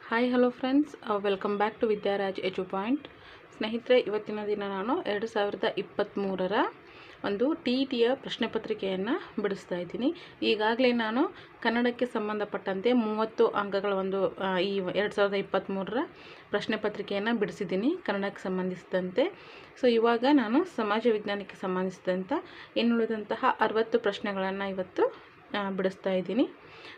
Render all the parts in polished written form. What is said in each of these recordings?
Hi hello friends, welcome back to Vidyaraj Edu Point. ಸ್ನೇಹಿತರೆ, ಇವತ್ತಿನ ದಿನ ನಾನು 2023ರ ಒಂದು TETಯ ಪ್ರಶ್ನೆ ಪತ್ರಿಕೆಯನ್ನು ಬಿಡಿಸ್ತಾ ಇದ್ದೀನಿ. ಈಗಾಗಲೇ ನಾನು ಕನ್ನಡಕ್ಕೆ ಸಂಬಂಧಪಟ್ಟಂತೆ 30 ಅಂಕಗಳ ಒಂದು ಈ 2023ರ ಪ್ರಶ್ನೆ ಪತ್ರಿಕೆಯನ್ನು ಬಿಡಿಸಿದ್ದೀನಿ ಕನ್ನಡಕ್ಕೆ ಸಂಬಂಧಿಸಿದಂತೆ. ಸೊ ಇವಾಗ ನಾನು ಸಮಾಜ ವಿಜ್ಞಾನಕ್ಕೆ ಸಂಬಂಧಿಸಿದಂಥ ಇನ್ನುಳಿದಂತಹ 60 ಪ್ರಶ್ನೆಗಳನ್ನು ಇವತ್ತು ಬಿಡಿಸ್ತಾ ಇದ್ದೀನಿ.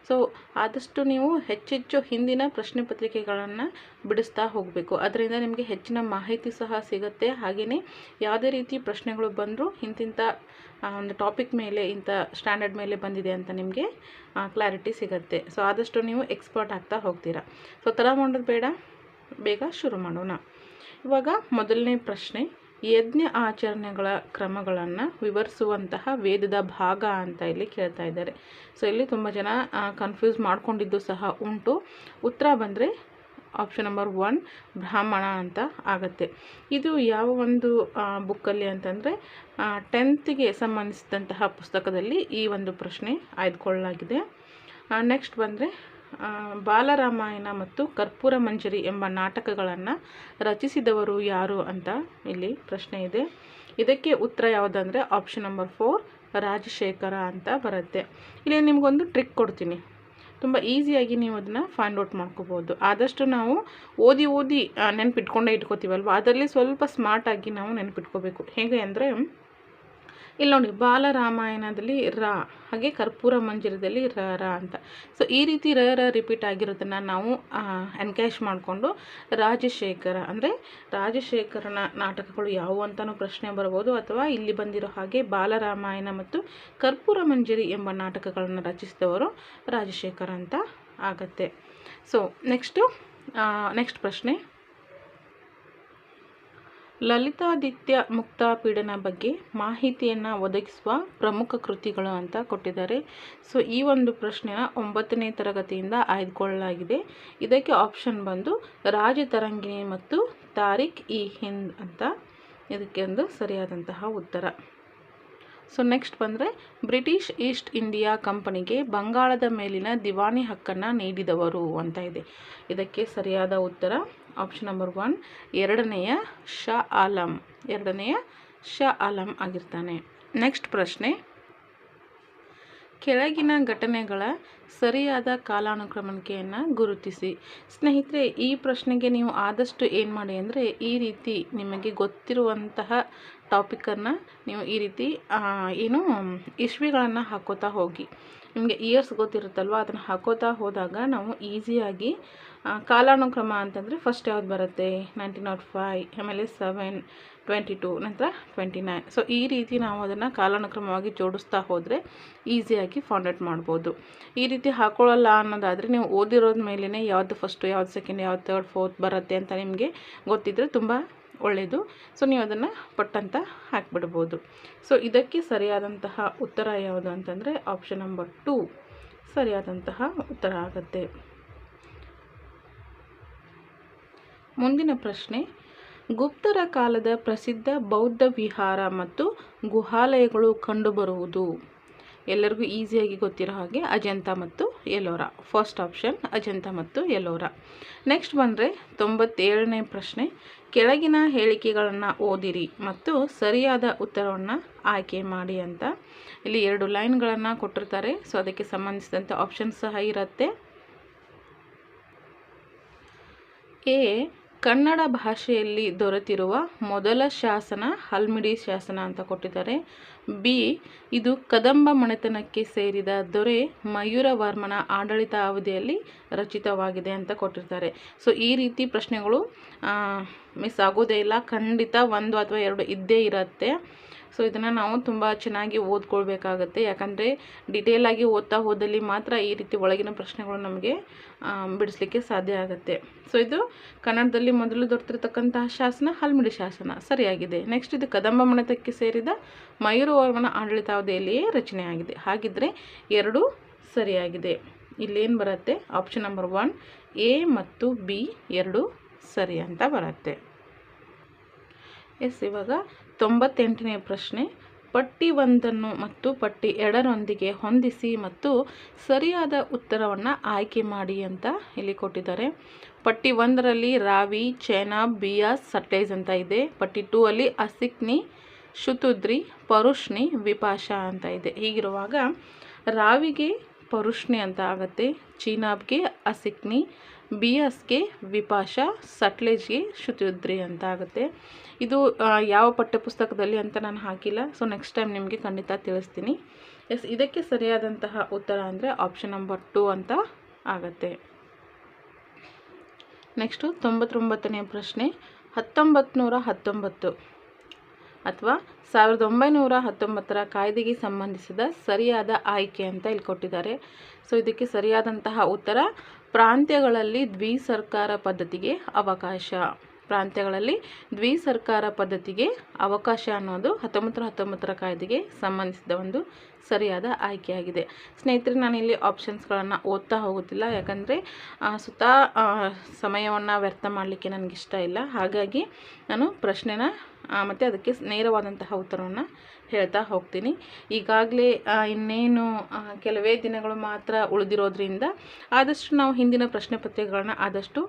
ಸೊ ಆದಷ್ಟು ನೀವು ಹೆಚ್ಚೆಚ್ಚು ಹಿಂದಿನ ಪ್ರಶ್ನೆ ಪತ್ರಿಕೆಗಳನ್ನು ಬಿಡಿಸ್ತಾ ಹೋಗಬೇಕು. ಅದರಿಂದ ನಿಮಗೆ ಹೆಚ್ಚಿನ ಮಾಹಿತಿ ಸಹ ಸಿಗುತ್ತೆ. ಹಾಗೆಯೇ ಯಾವುದೇ ರೀತಿ ಪ್ರಶ್ನೆಗಳು ಬಂದರೂ ಇಂತಿಂಥ ಒಂದು ಟಾಪಿಕ್ ಮೇಲೆ ಇಂಥ ಸ್ಟ್ಯಾಂಡರ್ಡ್ ಮೇಲೆ ಬಂದಿದೆ ಅಂತ ನಿಮಗೆ ಕ್ಲಾರಿಟಿ ಸಿಗುತ್ತೆ. ಸೊ ಆದಷ್ಟು ನೀವು ಎಕ್ಸ್ಪರ್ಟ್ ಆಗ್ತಾ ಹೋಗ್ತೀರಾ. ಸೊ ತಡ ಮಾಡೋದು ಬೇಡ, ಬೇಗ ಶುರು ಮಾಡೋಣ. ಇವಾಗ ಮೊದಲನೇ ಪ್ರಶ್ನೆ, ಯಜ್ಞ ಆಚರಣೆಗಳ ಕ್ರಮಗಳನ್ನು ವಿವರಿಸುವಂತಹ ವೇದದ ಭಾಗ ಅಂತ ಇಲ್ಲಿ ಕೇಳ್ತಾ ಇದ್ದಾರೆ. ಸೊ ಇಲ್ಲಿ ತುಂಬ ಜನ ಕನ್ಫ್ಯೂಸ್ ಮಾಡ್ಕೊಂಡಿದ್ದು ಸಹ ಉಂಟು. ಉತ್ತರ ಬಂದರೆ ಆಪ್ಷನ್ ನಂಬರ್ 1 ಬ್ರಾಹ್ಮಣ ಅಂತ ಆಗುತ್ತೆ. ಇದು ಯಾವ ಒಂದು ಬುಕ್ಕಲ್ಲಿ ಅಂತಂದರೆ 10th ಸಂಬಂಧಿಸಿದಂತಹ ಪುಸ್ತಕದಲ್ಲಿ ಈ ಒಂದು ಪ್ರಶ್ನೆ ಆಯ್ದುಕೊಳ್ಳಲಾಗಿದೆ. ನೆಕ್ಸ್ಟ್ ಬಂದರೆ ಬಾಲರಾಮಾಯಣ ಮತ್ತು ಕರ್ಪೂರ ಮಂಜರಿ ಎಂಬ ನಾಟಕಗಳನ್ನು ರಚಿಸಿದವರು ಯಾರು ಅಂತ ಇಲ್ಲಿ ಪ್ರಶ್ನೆ ಇದೆ. ಇದಕ್ಕೆ ಉತ್ತರ ಯಾವುದಂದರೆ ಆಪ್ಷನ್ ನಂಬರ್ 4 ರಾಜಶೇಖರ ಅಂತ ಬರುತ್ತೆ. ಇಲ್ಲಿ ನಿಮಗೊಂದು ಟ್ರಿಕ್ ಕೊಡ್ತೀನಿ, ತುಂಬ ಈಸಿಯಾಗಿ ನೀವು ಅದನ್ನು ಫೈಂಡ್ ಔಟ್ ಮಾಡ್ಕೋಬೋದು. ಆದಷ್ಟು ನಾವು ಓದಿ ನೆನಪಿಟ್ಕೊಂಡೇ ಇಟ್ಕೋತೀವಲ್ವ, ಅದರಲ್ಲಿ ಸ್ವಲ್ಪ ಸ್ಮಾರ್ಟಾಗಿ ನಾವು ನೆನಪಿಟ್ಕೋಬೇಕು. ಹೇಗೆ ಅಂದರೆ ಇಲ್ಲಿ ನೋಡಿ, ಬಾಲರಾಮಾಯಣದಲ್ಲಿ ರ, ಹಾಗೆ ಕರ್ಪೂರ ಮಂಜರದಲ್ಲಿ ರ ಅಂತ. ಸೊ ಈ ರೀತಿ ರ ರಿಪೀಟ್ ಆಗಿರೋದನ್ನು ನಾವು ಎನ್ಕ್ಯಾಶ್ ಮಾಡಿಕೊಂಡು ರಾಜಶೇಖರ ಅಂದರೆ ರಾಜಶೇಖರನ ನಾಟಕಗಳು ಯಾವುವು ಅಂತಲೂ ಪ್ರಶ್ನೆ ಬರ್ಬೋದು, ಅಥವಾ ಇಲ್ಲಿ ಬಂದಿರೋ ಹಾಗೆ ಬಾಲರಾಮಾಯಣ ಮತ್ತು ಕರ್ಪೂರ ಮಂಜರಿ ಎಂಬ ನಾಟಕಗಳನ್ನು ರಚಿಸಿದವರು ರಾಜಶೇಖರ ಅಂತ ಆಗತ್ತೆ. ಸೊ ನೆಕ್ಸ್ಟ್ ಪ್ರಶ್ನೆ, ಲಲಿತಾದಿತ್ಯ ಮುಕ್ತಾಪೀಡನ ಬಗ್ಗೆ ಮಾಹಿತಿಯನ್ನು ಒದಗಿಸುವ ಪ್ರಮುಖ ಕೃತಿಗಳು ಅಂತ ಕೊಟ್ಟಿದ್ದಾರೆ. ಸೊ ಈ ಒಂದು ಪ್ರಶ್ನೆನ 9ನೇ ತರಗತಿಯಿಂದ ಆಯ್ದುಕೊಳ್ಳಲಾಗಿದೆ. ಇದಕ್ಕೆ ಆಪ್ಷನ್ ಬಂದು ರಾಜತರಂಗಿಣಿ ಮತ್ತು ತಾರಿಕ್ ಇ ಹಿಂದ್ ಅಂತ ಇದಕ್ಕೆ ಒಂದು ಸರಿಯಾದಂತಹ ಉತ್ತರ. ಸೊ ನೆಕ್ಸ್ಟ್ ಬಂದರೆ ಬ್ರಿಟಿಷ್ ಈಸ್ಟ್ ಇಂಡಿಯಾ ಕಂಪನಿಗೆ ಬಂಗಾಳದ ಮೇಲಿನ ದಿವಾನಿ ಹಕ್ಕನ್ನು ನೀಡಿದವರು ಅಂತ ಇದೆ. ಇದಕ್ಕೆ ಸರಿಯಾದ ಉತ್ತರ ಆಪ್ಷನ್ ನಂಬರ್ 1 ಎರಡನೆಯ ಶಾ ಆಲಂ ಆಗಿರ್ತಾನೆ. ನೆಕ್ಸ್ಟ್ ಪ್ರಶ್ನೆ, ಕೆಳಗಿನ ಘಟನೆಗಳ ಸರಿಯಾದ ಕಾಲಾನುಕ್ರಮಣಿಕೆಯನ್ನು ಗುರುತಿಸಿ. ಸ್ನೇಹಿತರೆ, ಈ ಪ್ರಶ್ನೆಗೆ ನೀವು ಆದಷ್ಟು ಏನು ಮಾಡಿ ಅಂದರೆ ಈ ರೀತಿ ನಿಮಗೆ ಗೊತ್ತಿರುವಂತಹ ಟಾಪಿಕನ್ನು ನೀವು ಈ ರೀತಿ ಇಸ್ವಿಗಳನ್ನು ಹಾಕೋತಾ ಹೋಗಿ. ನಿಮಗೆ ಇಯರ್ಸ್ ಗೊತ್ತಿರುತ್ತಲ್ವ, ಅದನ್ನು ಹಾಕೋತಾ ಹೋದಾಗ ನಾವು ಈಸಿಯಾಗಿ ಕಾಲಾನುಕ್ರಮ ಅಂತಂದರೆ ಫಸ್ಟ್ ಯಾವ್ದು ಬರುತ್ತೆ 1905, ಆಮೇಲೆ 7, 22, ನಂತರ 29. ಸೊ ಈ ರೀತಿ ನಾವು ಅದನ್ನು ಕಾಲಾನುಕ್ರಮವಾಗಿ ಜೋಡಿಸ್ತಾ ಹೋದರೆ ಈಸಿಯಾಗಿ ಫೌಂಡ್ ಔಟ್ ಮಾಡ್ಬೋದು. ಈ ರೀತಿ ಹಾಕೊಳ್ಳಲ್ಲ ಅನ್ನೋದಾದರೆ ನೀವು ಓದಿರೋದ ಮೇಲೇ ಯಾವುದು ಫಸ್ಟು, ಯಾವ್ದು ಸೆಕೆಂಡ್, ಯಾವ್ದು ಥರ್ಡ್, ಫೋರ್ತ್ ಬರುತ್ತೆ ಅಂತ ನಿಮಗೆ ಗೊತ್ತಿದ್ದರೆ ತುಂಬ ಒಳ್ಳೆಯದು. ಸೊ ನೀವು ಅದನ್ನು ಪಟ್ಟಂತ ಹಾಕಿಬಿಡ್ಬೋದು. ಸೊ ಇದಕ್ಕೆ ಸರಿಯಾದಂತಹ ಉತ್ತರ ಯಾವುದು ಅಂತಂದರೆ ಆಪ್ಷನ್ ನಂಬರ್ 2 ಸರಿಯಾದಂತಹ ಉತ್ತರ ಆಗುತ್ತೆ. ಮುಂದಿನ ಪ್ರಶ್ನೆ, ಗುಪ್ತರ ಕಾಲದ ಪ್ರಸಿದ್ಧ ಬೌದ್ಧ ವಿಹಾರ ಮತ್ತು ಗುಹಾಲಯಗಳು ಕಂಡುಬರುವುದು. ಎಲ್ಲರಿಗೂ ಈಸಿಯಾಗಿ ಗೊತ್ತಿರೋ ಹಾಗೆ ಅಜಂತಾ ಮತ್ತು ಎಲ್ಲೋರ. ಫಸ್ಟ್ ಆಪ್ಷನ್ ಅಜಂತಾ ಮತ್ತು ಎಲ್ಲೋರ. ನೆಕ್ಸ್ಟ್ ಬಂದರೆ 97ನೇ ಪ್ರಶ್ನೆ, ಕೆಳಗಿನ ಹೇಳಿಕೆಗಳನ್ನು ಓದಿರಿ ಮತ್ತು ಸರಿಯಾದ ಉತ್ತರವನ್ನು ಆಯ್ಕೆ ಮಾಡಿ ಅಂತ. ಇಲ್ಲಿ 2 ಲೈನ್ಗಳನ್ನು ಕೊಟ್ಟಿರ್ತಾರೆ. ಸೊ ಅದಕ್ಕೆ ಸಂಬಂಧಿಸಿದಂಥ ಆಪ್ಷನ್ ಸಹ ಇರುತ್ತೆ. ಎ, ಕನ್ನಡ ಭಾಷೆಯಲ್ಲಿ ದೊರೆತಿರುವ ಮೊದಲ ಶಾಸನ ಹಲ್ಮಿಡಿ ಶಾಸನ ಅಂತ ಕೊಟ್ಟಿದ್ದಾರೆ. ಬಿ, ಇದು ಕದಂಬ ಮನೆತನಕ್ಕೆ ಸೇರಿದ ದೊರೆ ಮಯೂರವರ್ಮನ ಆಡಳಿತಾವಧಿಯಲ್ಲಿ ರಚಿತವಾಗಿದೆ ಅಂತ ಕೊಟ್ಟಿರ್ತಾರೆ. ಸೊ ಈ ರೀತಿ ಪ್ರಶ್ನೆಗಳು ಮಿಸ್ ಆಗೋದೇ ಇಲ್ಲ, ಖಂಡಿತ 1 ಅಥವಾ 2 ಇದ್ದೇ ಇರುತ್ತೆ. ಸೊ ಇದನ್ನು ನಾವು ತುಂಬ ಚೆನ್ನಾಗಿ ಓದ್ಕೊಳ್ಬೇಕಾಗತ್ತೆ. ಯಾಕಂದರೆ ಡಿಟೇಲಾಗಿ ಓದ್ತಾ ಹೋದಲ್ಲಿ ಮಾತ್ರ ಈ ರೀತಿ ಒಳಗಿನ ಪ್ರಶ್ನೆಗಳು ನಮಗೆ ಬಿಡಿಸ್ಲಿಕ್ಕೆ ಸಾಧ್ಯ ಆಗುತ್ತೆ. ಸೊ ಇದು ಕನ್ನಡದಲ್ಲಿ ಮೊದಲು ದೊರೆತಿರ್ತಕ್ಕಂತಹ ಶಾಸನ ಹಲ್ಮಿಡಿ ಶಾಸನ ಸರಿಯಾಗಿದೆ. ನೆಕ್ಸ್ಟ್ ಇದು ಕದಂಬ ಮನೆತನಕ್ಕೆ ಸೇರಿದ ಮಯೂರವರ್ಮನ ಆಡಳಿತಾವಧಿಯಲ್ಲಿಯೇ ರಚನೆಯಾಗಿದೆ. ಹಾಗಿದ್ರೆ 2 ಸರಿಯಾಗಿದೆ. ಇಲ್ಲೇನು ಬರುತ್ತೆ ಆಪ್ಷನ್ ನಂಬರ್ 1 ಎ ಮತ್ತು ಬಿ 2 ಸರಿ ಅಂತ ಬರುತ್ತೆ. ಇವಾಗ 98ನೇ ಪ್ರಶ್ನೆ, ಪಟ್ಟಿ 1 ಮತ್ತು ಪಟ್ಟಿ 2ರೊಂದಿಗೆ ಹೊಂದಿಸಿ ಮತ್ತು ಸರಿಯಾದ ಉತ್ತರವನ್ನು ಆಯ್ಕೆ ಮಾಡಿ ಅಂತ ಇಲ್ಲಿ ಕೊಟ್ಟಿದ್ದಾರೆ. ಪಟ್ಟಿ 1ರಲ್ಲಿ ರಾವಿ, ಚೇನಾಬ್, ಬಿಯಾಸ್, ಸಟ್ಲೇಜ್ ಅಂತ ಇದೆ. ಪಟ್ಟಿ 2ಅಲ್ಲಿ ಅಸಿಕ್ನಿ, ಶುತುದ್ರಿ, ಪರುಷ್ಣಿ, ವಿಪಾಶಾ ಅಂತ ಇದೆ. ಹೀಗಿರುವಾಗ ರಾವಿಗೆ ಪರುಷ್ಣಿ ಅಂತ ಆಗುತ್ತೆ, ಚೀನಾಬ್ಗೆ ಅಸಿಕ್ನಿ, ಬಿಯಾಸ್ಗೆ ವಿಪಾಶಾ, ಸಟ್ಲೇಜ್ಗೆ ಶುತುದ್ರಿ ಅಂತ ಆಗುತ್ತೆ. ಇದು ಯಾವ ಪಠ್ಯಪುಸ್ತಕದಲ್ಲಿ ಅಂತ ನಾನು ಹಾಕಿಲ್ಲ, ಸೊ ನೆಕ್ಸ್ಟ್ ಟೈಮ್ ನಿಮಗೆ ಖಂಡಿತ ತಿಳಿಸ್ತೀನಿ. ಎಸ್, ಇದಕ್ಕೆ ಸರಿಯಾದಂತಹ ಉತ್ತರ ಅಂದರೆ ಆಪ್ಷನ್ ನಂಬರ್ 2 ಅಂತ ಆಗುತ್ತೆ. ನೆಕ್ಸ್ಟು 99ನೇ ಪ್ರಶ್ನೆ. 1919 ಅಥವಾ 1919ರ ಕಾಯ್ದೆಗೆ ಸಂಬಂಧಿಸಿದ ಸರಿಯಾದ ಆಯ್ಕೆ ಅಂತ ಇಲ್ಲಿ ಕೊಟ್ಟಿದ್ದಾರೆ. ಸೊ ಇದಕ್ಕೆ ಸರಿಯಾದಂತಹ ಉತ್ತರ ಪ್ರಾಂತ್ಯಗಳಲ್ಲಿ ದ್ವಿಸರ್ಕಾರ ಪದ್ಧತಿಗೆ ಅವಕಾಶ. ಪ್ರಾಂತ್ಯಗಳಲ್ಲಿ ದ್ವಿಸರ್ಕಾರ ಪದ್ಧತಿಗೆ ಅವಕಾಶ ಅನ್ನೋದು 1919ರ ಕಾಯ್ದೆಗೆ ಸಂಬಂಧಿಸಿದ ಒಂದು ಸರಿಯಾದ ಆಯ್ಕೆಯಾಗಿದೆ. ಸ್ನೇಹಿತರೆ, ನಾನಿಲ್ಲಿ ಆಪ್ಷನ್ಸ್ಗಳನ್ನು ಓದ್ತಾ ಹೋಗುತ್ತಿಲ್ಲ, ಯಾಕಂದರೆ ಸುತ್ತಾ ಸಮಯವನ್ನು ವ್ಯರ್ಥ ಮಾಡಲಿಕ್ಕೆ ನನಗಿಷ್ಟ ಇಲ್ಲ. ಹಾಗಾಗಿ ನಾನು ಪ್ರಶ್ನೆನ ಮತ್ತು ಅದಕ್ಕೆ ನೇರವಾದಂತಹ ಉತ್ತರವನ್ನು ಹೇಳ್ತಾ ಹೋಗ್ತೀನಿ. ಈಗಾಗಲೇ ಇನ್ನೇನು ಕೆಲವೇ ದಿನಗಳು ಮಾತ್ರ ಉಳಿದಿರೋದ್ರಿಂದ ಆದಷ್ಟು ನಾವು ಹಿಂದಿನ ಪ್ರಶ್ನೆ ಪತ್ರಿಕೆಗಳನ್ನ ಆದಷ್ಟು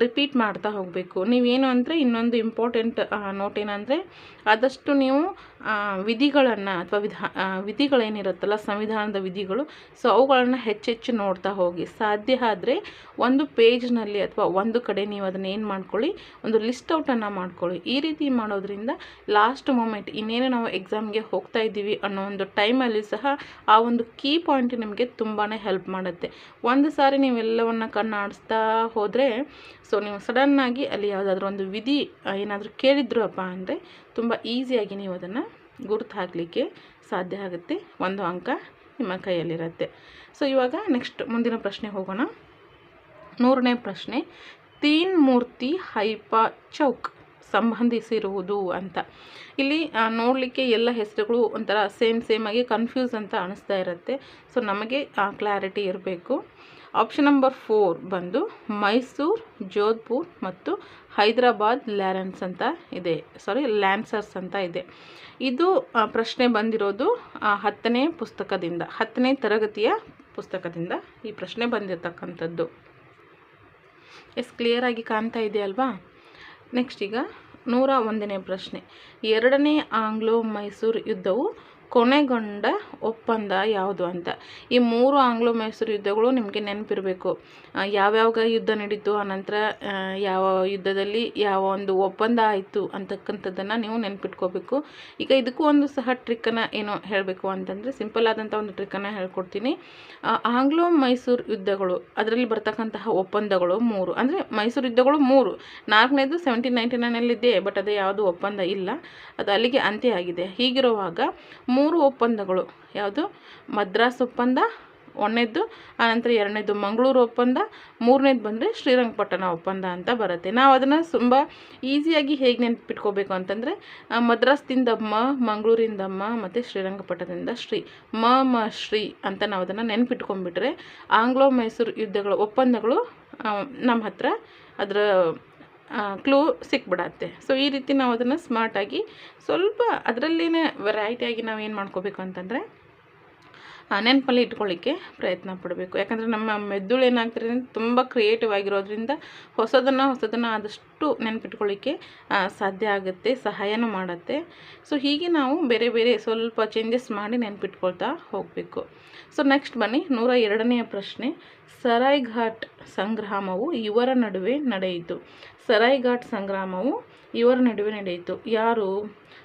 ರಿಪೀಟ್ ಮಾಡ್ತಾ ಹೋಗಬೇಕು. ನೀವೇನು ಅಂದರೆ ಇನ್ನೊಂದು ಇಂಪಾರ್ಟೆಂಟ್ ನೋಟ್ ಏನಂದರೆ, ಆದಷ್ಟು ನೀವು ವಿಧಿಗಳನ್ನು ಅಥವಾ ವಿಧಿಗಳೇನಿರುತ್ತಲ್ಲ, ಸಂವಿಧಾನದ ವಿಧಿಗಳು, ಸೊ ಅವುಗಳನ್ನು ಹೆಚ್ಚೆಚ್ಚು ನೋಡ್ತಾ ಹೋಗಿ. ಸಾಧ್ಯ ಆದರೆ ಒಂದು ಪೇಜ್ನಲ್ಲಿ ಅಥವಾ ಒಂದು ಕಡೆ ನೀವು ಅದನ್ನು ಏನು ಮಾಡ್ಕೊಳ್ಳಿ, ಒಂದು ಲಿಸ್ಟ್ ಔಟನ್ನು ಮಾಡ್ಕೊಳ್ಳಿ. ಈ ರೀತಿ ಮಾಡೋದ್ರಿಂದ ಲಾಸ್ಟ್ ಮೂಮೆಂಟ್ ಇನ್ನೇನು ನಾವು ಎಕ್ಸಾಮ್ಗೆ ಹೋಗ್ತಾ ಇದ್ದೀವಿ ಅನ್ನೋ ಒಂದು ಟೈಮಲ್ಲಿ ಸಹ ಆ ಒಂದು ಕೀ ಪಾಯಿಂಟ್ ನಿಮಗೆ ತುಂಬಾ ಹೆಲ್ಪ್ ಮಾಡುತ್ತೆ. ಒಂದು ಸಾರಿ ನೀವೆಲ್ಲವನ್ನು ಕಣ್ಣಾಡಿಸ್ತಾ ಹೋದರೆ, ಸೊ ನೀವು ಸಡನ್ನಾಗಿ ಅಲ್ಲಿ ಯಾವುದಾದ್ರೂ ಒಂದು ವಿಧಿ ಏನಾದರೂ ಕೇಳಿದ್ರು ಅಪ್ಪ ಅಂದರೆ ತುಂಬ ಈಸಿಯಾಗಿ ನೀವು ಅದನ್ನು ಗುರುತು ಹಾಕಲಿಕ್ಕೆ ಸಾಧ್ಯ ಆಗುತ್ತೆ. 1 ಅಂಕ ನಿಮ್ಮ ಕೈಯಲ್ಲಿರುತ್ತೆ. ಸೊ ಇವಾಗ ನೆಕ್ಸ್ಟ್ ಮುಂದಿನ ಪ್ರಶ್ನೆ ಹೋಗೋಣ. 100ನೇ ಪ್ರಶ್ನೆ. ತೀನ್ ಮೂರ್ತಿ ಹೈಪಾ ಚೌಕ್ ಸಂಬಂಧಿಸಿರುವುದು ಅಂತ. ಇಲ್ಲಿ ನೋಡಲಿಕ್ಕೆ ಎಲ್ಲ ಹೆಸರುಗಳು ಒಂಥರ ಸೇಮ್ ಆಗಿ ಕನ್ಫ್ಯೂಸ್ ಅಂತ ಅನಿಸ್ತಾ ಇರುತ್ತೆ. ಸೊ ನಮಗೆ ಕ್ಲಾರಿಟಿ ಇರಬೇಕು. ಆಪ್ಷನ್ ನಂಬರ್ 4 ಬಂದು ಮೈಸೂರು, ಜೋಧ್ಪುರ್ ಮತ್ತು ಹೈದರಾಬಾದ್ ಲ್ಯಾನ್ಸರ್ಸ್ ಅಂತ ಇದೆ. ಇದು ಪ್ರಶ್ನೆ ಬಂದಿರೋದು 10ನೇ ಪುಸ್ತಕದಿಂದ, 10ನೇ ತರಗತಿಯ ಪುಸ್ತಕದಿಂದ ಈ ಪ್ರಶ್ನೆ ಬಂದಿರತಕ್ಕಂಥದ್ದು. ಕ್ಲಿಯರಾಗಿ ಕಾಣ್ತಾ ಇದೆ ಅಲ್ವಾ? ನೆಕ್ಸ್ಟ್ ಈಗ 101ನೇ ಪ್ರಶ್ನೆ. 2ನೇ ಆಂಗ್ಲೋ ಮೈಸೂರು ಯುದ್ಧವು ಕೊನೆಗೊಂಡ ಒಪ್ಪಂದ ಯಾವುದು ಅಂತ. ಈ 3 ಆಂಗ್ಲೋ ಮೈಸೂರು ಯುದ್ಧಗಳು ನಿಮಗೆ ನೆನಪಿರಬೇಕು. ಯಾವ್ಯಾವ ಯುದ್ಧ ನಡೀತು, ಆನಂತರ ಯಾವ ಯುದ್ಧದಲ್ಲಿ ಯಾವ ಒಂದು ಒಪ್ಪಂದ ಆಯಿತು ಅಂತಕ್ಕಂಥದ್ದನ್ನು ನೀವು ನೆನಪಿಟ್ಕೋಬೇಕು. ಈಗ ಇದಕ್ಕೂ ಒಂದು ಸಹ ಟ್ರಿಕ್ಕನ್ನು ಏನು ಹೇಳಬೇಕು ಅಂತಂದರೆ, ಸಿಂಪಲ್ ಆದಂಥ ಒಂದು ಟ್ರಿಕ್ಕನ್ನು ಹೇಳ್ಕೊಡ್ತೀನಿ. ಆಂಗ್ಲೋ ಮೈಸೂರು ಯುದ್ಧಗಳು ಅದರಲ್ಲಿ ಬರ್ತಕ್ಕಂತಹ ಒಪ್ಪಂದಗಳು 3, ಅಂದರೆ ಮೈಸೂರು ಯುದ್ಧಗಳು 3. 4ನೇದು 1799ನಲ್ಲಿದೆ, ಬಟ್ ಅದು ಯಾವುದು ಒಪ್ಪಂದ ಇಲ್ಲ, ಅದು ಅಲ್ಲಿಗೆ ಅಂತ್ಯ ಆಗಿದೆ. ಹೀಗಿರುವಾಗ 3 ಒಪ್ಪಂದಗಳು ಯಾವುದು? ಮದ್ರಾಸ್ ಒಪ್ಪಂದ 1ನೇದು, ಆನಂತರ 2ನೇದು ಮಂಗಳೂರು ಒಪ್ಪಂದ, 3ನೇದು ಬಂದರೆ ಶ್ರೀರಂಗಪಟ್ಟಣ ಒಪ್ಪಂದ ಅಂತ ಬರುತ್ತೆ. ನಾವು ಅದನ್ನು ತುಂಬ ಈಸಿಯಾಗಿ ಹೇಗೆ ನೆನಪಿಟ್ಕೋಬೇಕು ಅಂತಂದರೆ, ಮದ್ರಾಸ್ದಿಂದ ಮಂಗಳೂರಿಂದ ಮತ್ತು ಶ್ರೀರಂಗಪಟ್ಟಣದಿಂದ ಶ್ರೀ ಅಂತ ನಾವು ಅದನ್ನು ನೆನಪಿಟ್ಕೊಂಡ್ಬಿಟ್ರೆ ಆಂಗ್ಲೋ ಮೈಸೂರು ಯುದ್ಧಗಳ ಒಪ್ಪಂದಗಳು ನಮ್ಮ ಹತ್ರ ಅದರ ಕ್ಲೂ ಸಿಕ್ಬಿಡತ್ತೆ. ಸೊ ಈ ರೀತಿ ನಾವು ಅದನ್ನು ಸ್ಮಾರ್ಟಾಗಿ ಸ್ವಲ್ಪ ಅದರಲ್ಲಿನೇ ವೆರೈಟಿಯಾಗಿ ನಾವು ಏನು ಮಾಡ್ಕೋಬೇಕು ಅಂತಂದರೆ ನೆನಪಲ್ಲಿ ಇಟ್ಕೊಳ್ಳಿಕ್ಕೆ ಪ್ರಯತ್ನ ಪಡಬೇಕು. ಯಾಕಂದರೆ ನಮ್ಮ ಮೆದುಳು ಏನಾಗ್ತದೆ ಅಂದರೆ ತುಂಬ ಕ್ರಿಯೇಟಿವ್ ಆಗಿರೋದ್ರಿಂದ ಹೊಸದನ್ನು ಆದಷ್ಟು ನೆನಪಿಟ್ಕೊಳ್ಳಿಕ್ಕೆ ಸಾಧ್ಯ ಆಗುತ್ತೆ, ಸಹಾಯನೂ ಮಾಡುತ್ತೆ. ಸೊ ಹೀಗೆ ನಾವು ಬೇರೆ ಸ್ವಲ್ಪ ಚೇಂಜಸ್ ಮಾಡಿ ನೆನಪಿಟ್ಕೊಳ್ತಾ ಹೋಗಬೇಕು. ಸೊ ನೆಕ್ಸ್ಟ್ ಬನ್ನಿ 102ನೇ ಪ್ರಶ್ನೆ. ಸರಾಯ್ಘಾಟ್ ಸಂಗ್ರಾಮವು ಇವರ ನಡುವೆ ನಡೆಯಿತು. ಸರಾಯ್ಘಾಟ್ ಸಂಗ್ರಾಮವು ಇವರ ನಡುವೆ ನಡೆಯಿತು. ಯಾರು?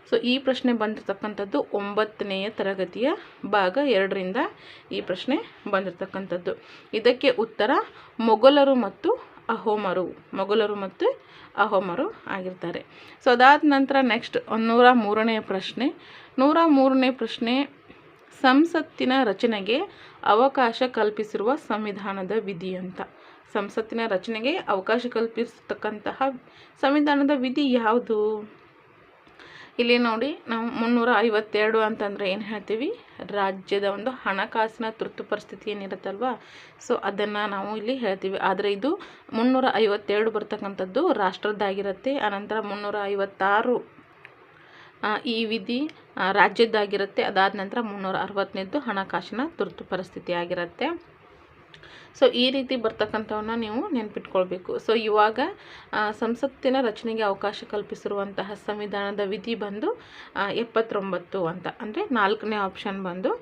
ಸೊ ಈ ಪ್ರಶ್ನೆ ಬಂದಿರತಕ್ಕಂಥದ್ದು 9ನೇ ತರಗತಿಯ ಭಾಗ 2ರಿಂದ ಈ ಪ್ರಶ್ನೆ ಬಂದಿರತಕ್ಕಂಥದ್ದು. ಇದಕ್ಕೆ ಉತ್ತರ ಮೊಘಲರು ಮತ್ತು ಅಹೋಮರು ಆಗಿರ್ತಾರೆ. ಸೊ ಅದಾದ ನಂತರ ನೆಕ್ಸ್ಟ್ 103ನೇ ಪ್ರಶ್ನೆ. 103ನೇ ಪ್ರಶ್ನೆ. ಸಂಸತ್ತಿನ ರಚನೆಗೆ ಅವಕಾಶ ಕಲ್ಪಿಸಿರುವ ಸಂವಿಧಾನದ ವಿಧಿ ಅಂತ. ಸಂಸತ್ತಿನ ರಚನೆಗೆ ಅವಕಾಶ ಕಲ್ಪಿಸತಕ್ಕಂತಹ ಸಂವಿಧಾನದ ವಿಧಿ ಯಾವುದು? ಇಲ್ಲಿ ನೋಡಿ, ನಾವು 352 ಅಂತಂದರೆ ಏನು ಹೇಳ್ತೀವಿ? ರಾಜ್ಯದ ಒಂದು ಹಣಕಾಸಿನ ತುರ್ತು ಪರಿಸ್ಥಿತಿ ಏನಿರುತ್ತಲ್ವ, ಸೊ ಅದನ್ನು ನಾವು ಇಲ್ಲಿ ಹೇಳ್ತೀವಿ. ಆದರೆ ಇದು 352 ಬರ್ತಕ್ಕಂಥದ್ದು ರಾಷ್ಟ್ರದ್ದಾಗಿರುತ್ತೆ. ಆನಂತರ 356 ಈ ವಿಧಿ ರಾಜ್ಯದ್ದಾಗಿರುತ್ತೆ. ಅದಾದ ನಂತರ 360ನೇದ್ದು ಹಣಕಾಸಿನ ತುರ್ತು ಪರಿಸ್ಥಿತಿ ಆಗಿರುತ್ತೆ. ಸೊ ಈ ರೀತಿ ಬರ್ತಕ್ಕಂಥವನ್ನ ನೀವು ನೆನ್ಪಿಟ್ಕೊಳ್ಬೇಕು. ಸೊ ಇವಾಗ ಸಂಸತ್ತಿನ ರಚನೆಗೆ ಅವಕಾಶ ಕಲ್ಪಿಸಿರುವಂತಹ ಸಂವಿಧಾನದ ವಿಧಿ ಬಂದು 79 ಅಂತ, ಅಂದರೆ 4ನೇ ಆಪ್ಷನ್ ಬಂದು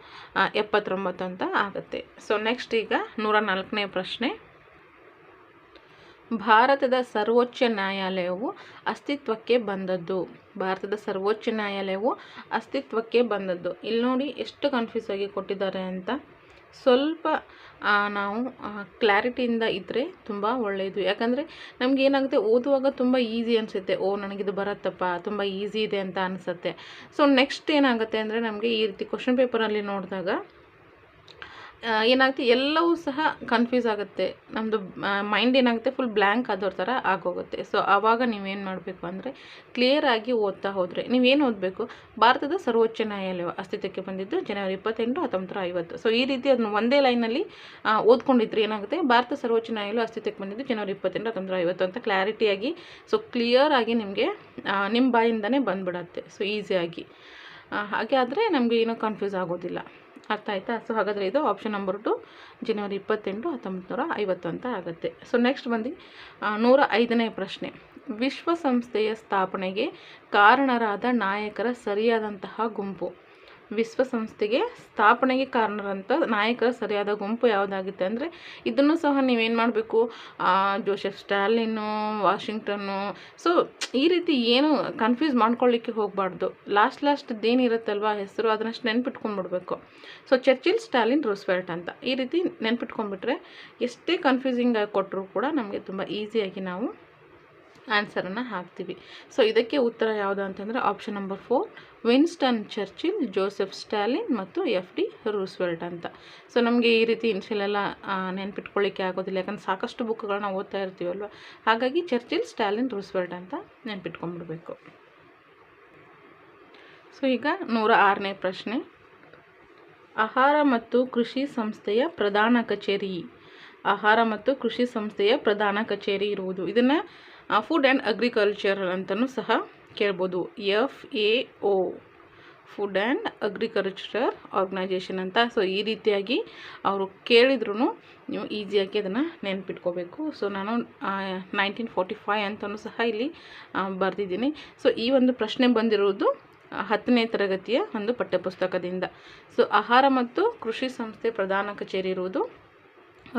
79 ಅಂತ ಆಗುತ್ತೆ. ಸೊ ನೆಕ್ಸ್ಟ್ ಈಗ 104ನೇ ಪ್ರಶ್ನೆ. ಭಾರತದ ಸರ್ವೋಚ್ಚ ನ್ಯಾಯಾಲಯವು ಅಸ್ತಿತ್ವಕ್ಕೆ ಬಂದದ್ದು. ಭಾರತದ ಸರ್ವೋಚ್ಚ ನ್ಯಾಯಾಲಯವು ಅಸ್ತಿತ್ವಕ್ಕೆ ಬಂದದ್ದು. ಇಲ್ಲಿ ನೋಡಿ ಎಷ್ಟು ಕನ್ಫ್ಯೂಸ್ ಆಗಿ ಕೊಟ್ಟಿದ್ದಾರೆ ಅಂತ. ಸ್ವಲ್ಪ ನಾವು ಕ್ಲಾರಿಟಿಯಿಂದ ಇದ್ದರೆ ತುಂಬ ಒಳ್ಳೆಯದು. ಯಾಕಂದರೆ ನಮ್ಗೆ ಏನಾಗುತ್ತೆ, ಓದುವಾಗ ತುಂಬ ಈಸಿ ಅನಿಸುತ್ತೆ. ನನಗಿದು ಬರುತ್ತಪ್ಪ, ತುಂಬ ಈಸಿ ಇದೆ ಅಂತ ಅನಿಸುತ್ತೆ. ಸೊ ನೆಕ್ಸ್ಟ್ ಏನಾಗುತ್ತೆ ಅಂದರೆ ನಮಗೆ ಈ ರೀತಿ ಕ್ವಶನ್ ಪೇಪರಲ್ಲಿ ನೋಡಿದಾಗ ಏನಾಗುತ್ತೆ, ಎಲ್ಲವೂ ಸಹ ಕನ್ಫ್ಯೂಸ್ ಆಗುತ್ತೆ. ನಮ್ಮದು ಮೈಂಡ್ ಏನಾಗುತ್ತೆ, ಫುಲ್ ಬ್ಲ್ಯಾಂಕ್ ಆದವ್ರ ಥರ ಆಗೋಗುತ್ತೆ. ಸೊ ಆವಾಗ ನೀವೇನು ಮಾಡಬೇಕು ಅಂದರೆ ಕ್ಲಿಯರಾಗಿ ಓದ್ತಾ ಹೋದರೆ ನೀವೇನು ಓದಬೇಕು, ಭಾರತದ ಸರ್ವೋಚ್ಚ ನ್ಯಾಯಾಲಯ ಅಸ್ತಿತ್ವಕ್ಕೆ ಬಂದಿದ್ದು ಜನವರಿ 28, 1950. ಸೊ ಈ ರೀತಿ ಅದನ್ನು ಒಂದೇ ಲೈನಲ್ಲಿ ಓದ್ಕೊಂಡಿದ್ರೆ ಏನಾಗುತ್ತೆ, ಭಾರತ ಸರ್ವೋಚ್ಚ ನ್ಯಾಯಾಲಯ ಅಸ್ತಿತ್ವಕ್ಕೆ ಬಂದಿದ್ದು ಜನವರಿ 28, 1950 ಅಂತ ಕ್ಲಾರಿಟಿಯಾಗಿ, ಸೊ ಕ್ಲಿಯರಾಗಿ ನಿಮಗೆ ನಿಮ್ಮ ಬಾಯಿಂದನೇ ಬಂದುಬಿಡತ್ತೆ. ಸೊ ಈಸಿಯಾಗಿ ಹಾಗೆ ಆದರೆ ನಮಗೆ ಏನೂ ಕನ್ಫ್ಯೂಸ್ ಆಗೋದಿಲ್ಲ. ಅರ್ಥ ಆಯ್ತಾ? ಸೊ ಹಾಗಾದರೆ ಇದು ಆಪ್ಷನ್ ನಂಬರ್ 2 ಜನವರಿ 28, 1950 ಅಂತ ಆಗುತ್ತೆ. ಸೊ ನೆಕ್ಸ್ಟ್ ಬಂದು 105ನೇ ಪ್ರಶ್ನೆ. ವಿಶ್ವಸಂಸ್ಥೆಯ ಸ್ಥಾಪನೆಗೆ ಕಾರಣರಾದ ನಾಯಕರ ಸರಿಯಾದಂತಹ ಗುಂಪು. ವಿಶ್ವಸಂಸ್ಥೆಗೆ ಸ್ಥಾಪನೆಗೆ ಕಾರಣರಂಥ ನಾಯಕರ ಸರಿಯಾದ ಗುಂಪು ಯಾವುದಾಗುತ್ತೆ ಅಂದರೆ ಇದನ್ನು ಸಹ ನೀವೇನು ಮಾಡಬೇಕು, ಜೋಸೆಫ್ ಸ್ಟಾಲಿನ್ನು, ವಾಷಿಂಗ್ಟನ್ನು. ಸೊ ಈ ರೀತಿ ಏನು ಕನ್ಫ್ಯೂಸ್ ಮಾಡ್ಕೊಳ್ಳಿಕ್ಕೆ ಹೋಗಬಾರ್ದು. ಲಾಸ್ಟ್ದೇನಿರುತ್ತಲ್ವ ಹೆಸರು ಅದನ್ನಷ್ಟು ನೆನ್ಪಿಟ್ಕೊಂಡ್ಬಿಡ್ಬೇಕು. ಸೊ ಚರ್ಚಿಲ್, ಸ್ಟಾಲಿನ್, ರೂಸ್ವೆಲ್ಟ್ ಅಂತ ಈ ರೀತಿ ನೆನ್ಪಿಟ್ಕೊಂಡ್ಬಿಟ್ರೆ ಎಷ್ಟೇ ಕನ್ಫ್ಯೂಸಿಂಗ್ ಆಗಿ ಕೊಟ್ಟರು ಕೂಡ ನಮಗೆ ತುಂಬ ಈಸಿಯಾಗಿ ನಾವು ಆನ್ಸರನ್ನು ಹಾಕ್ತೀವಿ. ಸೊ ಇದಕ್ಕೆ ಉತ್ತರ ಯಾವುದು ಅಂತಂದರೆ option number 4 Winston Churchill, Joseph Stalin ಮತ್ತು FD ರೂಸ್ವೆಲ್ಟ್ ಅಂತ. ಸೊ ನಮಗೆ ಈ ರೀತಿ ಇನ್ಷಿಯಲೆಲ್ಲ ನೆನ್ಪಿಟ್ಕೊಳ್ಳಿಕ್ಕೆ ಆಗೋದಿಲ್ಲ, ಯಾಕಂದ್ರೆ ಸಾಕಷ್ಟು ಬುಕ್ಗಳನ್ನ ಓದ್ತಾ ಇರ್ತೀವಲ್ವ. ಹಾಗಾಗಿ ಚರ್ಚಿಲ್, ಸ್ಟಾಲಿನ್, ರೂಸ್ವೆಲ್ಟ್ ಅಂತ ನೆನ್ಪಿಟ್ಕೊಂಡ್ಬಿಡ್ಬೇಕು. ಸೊ ಈಗ 106ನೇ ಪ್ರಶ್ನೆ. ಆಹಾರ ಮತ್ತು ಕೃಷಿ ಸಂಸ್ಥೆಯ ಪ್ರಧಾನ ಕಚೇರಿ. ಆಹಾರ ಮತ್ತು ಕೃಷಿ ಸಂಸ್ಥೆಯ ಪ್ರಧಾನ ಕಚೇರಿ ಇರುವುದು. ಇದನ್ನು ಫುಡ್ ಆ್ಯಂಡ್ ಅಗ್ರಿಕಲ್ಚರ್ ಅಂತಲೂ ಸಹ ಕೇಳ್ಬೋದು. FAO, food and agriculture organisation ಅಂತ. ಸೊ ಈ ರೀತಿಯಾಗಿ ಅವರು ಕೇಳಿದ್ರು ನೀವು ಈಸಿಯಾಗಿ ಅದನ್ನು ನೆನ್ಪಿಟ್ಕೋಬೇಕು. ಸೊ ನಾನು 1945 ಅಂತಲೂ ಸಹ ಇಲ್ಲಿ ಬರೆದಿದ್ದೀನಿ. ಸೊ ಈ ಒಂದು ಪ್ರಶ್ನೆ ಬಂದಿರೋದು 10ನೇ ತರಗತಿಯ ಒಂದು ಪಠ್ಯಪುಸ್ತಕದಿಂದ. ಸೊ ಆಹಾರ ಮತ್ತು ಕೃಷಿ ಸಂಸ್ಥೆ ಪ್ರಧಾನ ಕಚೇರಿ ಇರುವುದು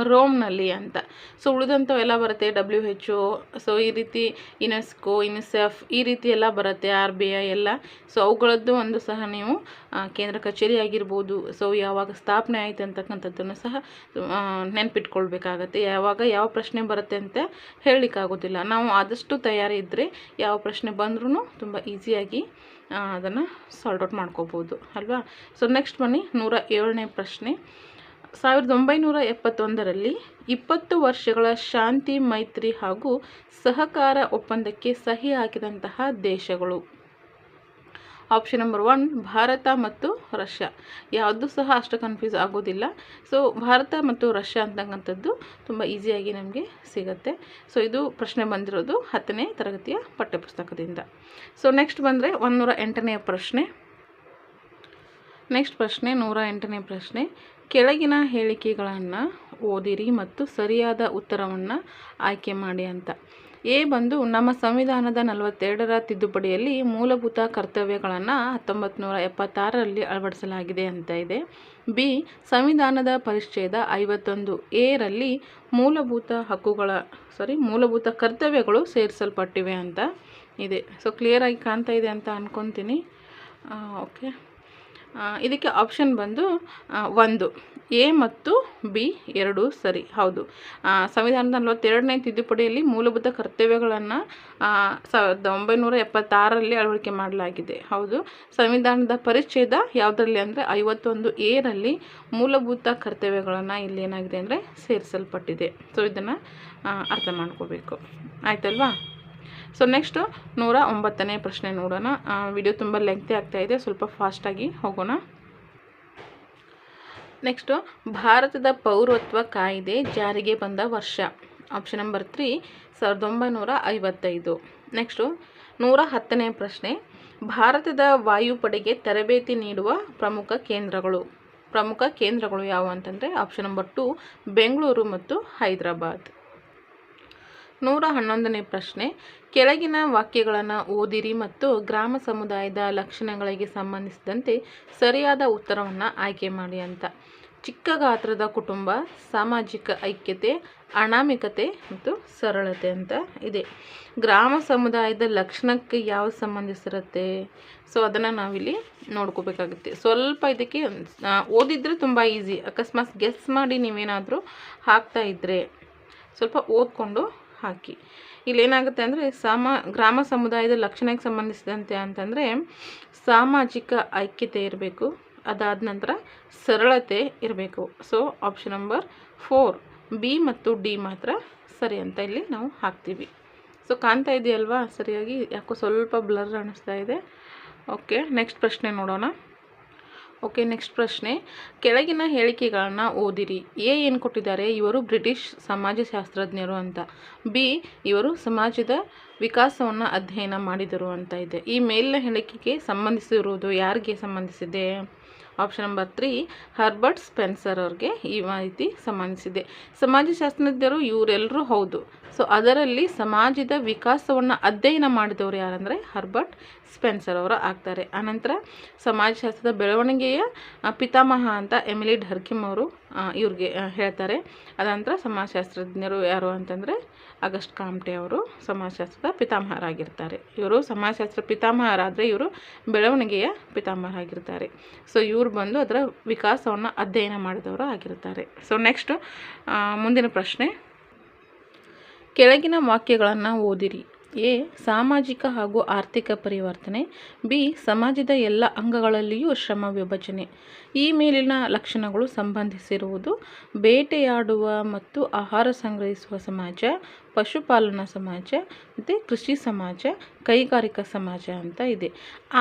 ರೋಮ್ನಲ್ಲಿ ಅಂತ. ಸೊ ಉಳಿದಂಥವೆಲ್ಲ ಬರುತ್ತೆ, WHO, ಸೊ ಈ ರೀತಿ ಯುನೆಸ್ಕೋ, ಯುನಿಸೆಫ್ ಈ ರೀತಿ ಎಲ್ಲ ಬರುತ್ತೆ, RBI ಎಲ್ಲ. ಸೊ ಅವುಗಳದ್ದು ಒಂದು ಸಹ ನೀವು ಕೇಂದ್ರ ಕಚೇರಿ ಆಗಿರ್ಬೋದು. ಸೊ ಯಾವಾಗ ಸ್ಥಾಪನೆ ಆಯಿತು ಅಂತಕ್ಕಂಥದ್ದನ್ನು ಸಹ ನೆನ್ಪಿಟ್ಕೊಳ್ಬೇಕಾಗತ್ತೆ. ಯಾವಾಗ ಯಾವ ಪ್ರಶ್ನೆ ಬರುತ್ತೆ ಅಂತ ಹೇಳಲಿಕ್ಕಾಗೋದಿಲ್ಲ. ನಾವು ಆದಷ್ಟು ತಯಾರಿ ಇದ್ದರೆ ಯಾವ ಪ್ರಶ್ನೆ ಬಂದ್ರೂ ತುಂಬ ಈಸಿಯಾಗಿ ಅದನ್ನು ಸಾಲ್ಟ್ ಔಟ್ ಮಾಡ್ಕೋಬೋದು ಅಲ್ವಾ. ಸೊ ನೆಕ್ಸ್ಟ್ ಬನ್ನಿ 107ನೇ ಪ್ರಶ್ನೆ. 1971ರಲ್ಲಿ 20 ವರ್ಷಗಳ ಶಾಂತಿ, ಮೈತ್ರಿ ಹಾಗೂ ಸಹಕಾರ ಒಪ್ಪಂದಕ್ಕೆ ಸಹಿ ಹಾಕಿದಂತಹ ದೇಶಗಳು. ಆಪ್ಷನ್ ನಂಬರ್ 1 ಭಾರತ ಮತ್ತು ರಷ್ಯಾ. ಯಾವುದು ಸಹ ಅಷ್ಟು ಕನ್ಫ್ಯೂಸ್ ಆಗೋದಿಲ್ಲ. ಸೊ ಭಾರತ ಮತ್ತು ರಷ್ಯಾ ಅಂತಕ್ಕಂಥದ್ದು ತುಂಬ ಈಸಿಯಾಗಿ ನಮಗೆ ಸಿಗುತ್ತೆ. ಸೊ ಇದು ಪ್ರಶ್ನೆ ಬಂದಿರೋದು 10ನೇ ತರಗತಿಯ ಪಠ್ಯಪುಸ್ತಕದಿಂದ. ಸೊ ನೆಕ್ಸ್ಟ್ ಬಂದರೆ 108ನೇ ಪ್ರಶ್ನೆ. ನೆಕ್ಸ್ಟ್ ಪ್ರಶ್ನೆ 108ನೇ ಪ್ರಶ್ನೆ. ಕೆಳಗಿನ ಹೇಳಿಕೆಗಳನ್ನು ಓದಿರಿ ಮತ್ತು ಸರಿಯಾದ ಉತ್ತರವನ್ನು ಆಯ್ಕೆ ಮಾಡಿ ಅಂತ. ಎ ಬಂದು ನಮ್ಮ ಸಂವಿಧಾನದ 42ರ ತಿದ್ದುಪಡಿಯಲ್ಲಿ ಮೂಲಭೂತ ಕರ್ತವ್ಯಗಳನ್ನು 1976ರಲ್ಲಿ ಅಳವಡಿಸಲಾಗಿದೆ ಅಂತ ಇದೆ. ಬಿ ಸಂವಿಧಾನದ ಪರಿಚ್ಛೇದ 51A ಮೂಲಭೂತ ಕರ್ತವ್ಯಗಳು ಸೇರಿಸಲ್ಪಟ್ಟಿವೆ ಅಂತ ಇದೆ. ಸೊ ಕ್ಲಿಯರಾಗಿ ಕಾಣ್ತಾ ಇದೆ ಅಂತ ಅಂದ್ಕೊತೀನಿ. ಓಕೆ, ಇದಕ್ಕೆ ಆಪ್ಷನ್ ಬಂದು 1 A ಮತ್ತು B ಎರಡೂ ಸರಿ. ಹೌದು, ಸಂವಿಧಾನದ 42ನೇ ತಿದ್ದುಪಡಿಯಲ್ಲಿ ಮೂಲಭೂತ ಕರ್ತವ್ಯಗಳನ್ನು 1976ರಲ್ಲಿ ಅಳವಡಿಕೆ ಮಾಡಲಾಗಿದೆ. ಹೌದು, ಸಂವಿಧಾನದ ಪರಿಚ್ಛೇದ ಯಾವುದರಲ್ಲಿ ಅಂದರೆ 51A ಮೂಲಭೂತ ಕರ್ತವ್ಯಗಳನ್ನು ಇಲ್ಲಿ ಏನಾಗಿದೆ ಅಂದರೆ ಸೇರಿಸಲ್ಪಟ್ಟಿದೆ. ಸೊ ಇದನ್ನು ಅರ್ಥ ಮಾಡ್ಕೋಬೇಕು, ಆಯ್ತಲ್ವಾ. ಸೊ ನೆಕ್ಸ್ಟು 109ನೇ ಪ್ರಶ್ನೆ ನೋಡೋಣ. ವಿಡಿಯೋ ತುಂಬ ಲೆಂಗ್ತಿ ಆಗ್ತಾಯಿದೆ, ಸ್ವಲ್ಪ ಫಾಸ್ಟಾಗಿ ಹೋಗೋಣ. ನೆಕ್ಸ್ಟು ಭಾರತದ ಪೌರತ್ವ ಕಾಯ್ದೆ ಜಾರಿಗೆ ಬಂದ ವರ್ಷ. Option number 3 1955. ನೆಕ್ಸ್ಟು 110ನೇ ಪ್ರಶ್ನೆ. ಭಾರತದ ವಾಯುಪಡೆಗೆ ತರಬೇತಿ ನೀಡುವ ಪ್ರಮುಖ ಕೇಂದ್ರಗಳು ಯಾವುವು ಅಂತಂದರೆ ಆಪ್ಷನ್ ನಂಬರ್ 2 ಬೆಂಗಳೂರು ಮತ್ತು ಹೈದರಾಬಾದ್. 111ನೇ ಪ್ರಶ್ನೆ, ಕೆಳಗಿನ ವಾಕ್ಯಗಳನ್ನು ಓದಿರಿ ಮತ್ತು ಗ್ರಾಮ ಸಮುದಾಯದ ಲಕ್ಷಣಗಳಿಗೆ ಸಂಬಂಧಿಸಿದಂತೆ ಸರಿಯಾದ ಉತ್ತರವನ್ನು ಆಯ್ಕೆ ಮಾಡಿ ಅಂತ. ಚಿಕ್ಕ ಗಾತ್ರದ ಕುಟುಂಬ, ಸಾಮಾಜಿಕ ಐಕ್ಯತೆ, ಅನಾಮಿಕತೆ ಮತ್ತು ಸರಳತೆ ಅಂತ ಇದೆ. ಗ್ರಾಮ ಸಮುದಾಯದ ಲಕ್ಷಣಕ್ಕೆ ಯಾವ ಸಂಬಂಧಿಸಿರುತ್ತೆ? ಸೊ ಅದನ್ನು ನಾವಿಲ್ಲಿ ನೋಡ್ಕೋಬೇಕಾಗುತ್ತೆ. ಸ್ವಲ್ಪ ಇದಕ್ಕೆ ಓದಿದರೆ ತುಂಬ ಈಸಿ. ಅಕಸ್ಮಾತ್ ಗೆಸ್ ಮಾಡಿ ನೀವೇನಾದರೂ ಹಾಕ್ತಾ ಇದ್ದರೆ ಸ್ವಲ್ಪ ಓದ್ಕೊಂಡು ಹಾಕಿ. ಇಲ್ಲೇನಾಗುತ್ತೆ ಅಂದರೆ ಗ್ರಾಮ ಸಮುದಾಯದ ಲಕ್ಷಣಕ್ಕೆ ಸಂಬಂಧಿಸಿದಂತೆ ಅಂತಂದರೆ ಸಾಮಾಜಿಕ ಐಕ್ಯತೆ ಇರಬೇಕು, ಅದಾದ ನಂತರ ಸರಳತೆ ಇರಬೇಕು. ಸೊ ಆಪ್ಷನ್ ನಂಬರ್ 4 ಬಿ ಮತ್ತು ಡಿ ಮಾತ್ರ ಸರಿ ಅಂತ ಇಲ್ಲಿ ನಾವು ಹಾಕ್ತೀವಿ. ಸೊ ಕಾಣ್ತಾ ಇದೆಯಲ್ವಾ ಸರಿಯಾಗಿ? ಯಾಕೋ ಸ್ವಲ್ಪ ಬ್ಲರ್ ಅನ್ನಿಸ್ತಾ ಇದೆ. ಓಕೆ, ನೆಕ್ಸ್ಟ್ ಪ್ರಶ್ನೆ ನೋಡೋಣ. ನೆಕ್ಸ್ಟ್ ಪ್ರಶ್ನೆ, ಕೆಳಗಿನ ಹೇಳಿಕೆಗಳನ್ನು ಓದಿರಿ. ಎ ಏನು ಕೊಟ್ಟಿದ್ದಾರೆ? ಇವರು ಬ್ರಿಟಿಷ್ ಸಮಾಜಶಾಸ್ತ್ರಜ್ಞರು ಅಂತ. ಬಿ, ಇವರು ಸಮಾಜದ ವಿಕಾಸವನ್ನು ಅಧ್ಯಯನ ಮಾಡಿದರು ಅಂತ ಇದೆ. ಈ ಮೇಲಿನ ಹೇಳಿಕೆಗೆ ಸಂಬಂಧಿಸಿರುವುದು ಯಾರಿಗೆ ಸಂಬಂಧಿಸಿದೆ? ಆಪ್ಷನ್ ನಂಬರ್ 3 ಹರ್ಬರ್ಟ್ ಸ್ಪೆನ್ಸರ್ ಅವ್ರಿಗೆ ಈ ಮಾಹಿತಿ ಸಂಬಂಧಿಸಿದೆ. ಸಮಾಜಶಾಸ್ತ್ರಜ್ಞರು ಇವರೆಲ್ಲರೂ ಹೌದು. ಸೊ ಅದರಲ್ಲಿ ಸಮಾಜದ ವಿಕಾಸವನ್ನು ಅಧ್ಯಯನ ಮಾಡಿದವರು ಯಾರಂದರೆ ಹರ್ಬರ್ಟ್ ಸ್ಪೆನ್ಸರ್ ಅವರು ಆಗ್ತಾರೆ. ಆನಂತರ ಸಮಾಜಶಾಸ್ತ್ರದ ಬೆಳವಣಿಗೆಯ ಪಿತಾಮಹ ಅಂತ ಎಮಿಲಿ ಡರ್ಕಿಮ್ ಅವರು ಇವ್ರಿಗೆ ಹೇಳ್ತಾರೆ. ಅದಂತರ ಸಮಾಜಶಾಸ್ತ್ರಜ್ಞರು ಯಾರು ಅಂತಂದರೆ ಆಗಸ್ಟ್ ಕಾಮ್ಟೆ ಅವರು ಸಮಾಜಶಾಸ್ತ್ರದ ಪಿತಾಮಹರಾಗಿರ್ತಾರೆ. ಇವರು ಸಮಾಜಶಾಸ್ತ್ರ ಪಿತಾಮಹರಾದರೆ ಇವರು ಬೆಳವಣಿಗೆಯ ಪಿತಾಮಹರಾಗಿರ್ತಾರೆ. ಸೊ ಇವರು ಬಂದು ಅದರ ವಿಕಾಸವನ್ನು ಅಧ್ಯಯನ ಮಾಡಿದವರು ಆಗಿರ್ತಾರೆ. ಸೊ ನೆಕ್ಸ್ಟ್ ಮುಂದಿನ ಪ್ರಶ್ನೆ, ಕೆಳಗಿನ ವಾಕ್ಯಗಳನ್ನು ಓದಿರಿ. ಎ, ಸಾಮಾಜಿಕ ಹಾಗೂ ಆರ್ಥಿಕ ಪರಿವರ್ತನೆ. ಬಿ, ಸಮಾಜದ ಎಲ್ಲ ಅಂಗಗಳಲ್ಲಿಯೂ ಶ್ರಮ ವಿಭಜನೆ. ಈ ಮೇಲಿನ ಲಕ್ಷಣಗಳು ಸಂಬಂಧಿಸಿರುವುದು ಬೇಟೆಯಾಡುವ ಮತ್ತು ಆಹಾರ ಸಂಗ್ರಹಿಸುವ ಸಮಾಜ, ಪಶುಪಾಲನಾ ಸಮಾಜ ಮತ್ತು ಕೃಷಿ ಸಮಾಜ, ಕೈಗಾರಿಕಾ ಸಮಾಜ ಅಂತ ಇದೆ.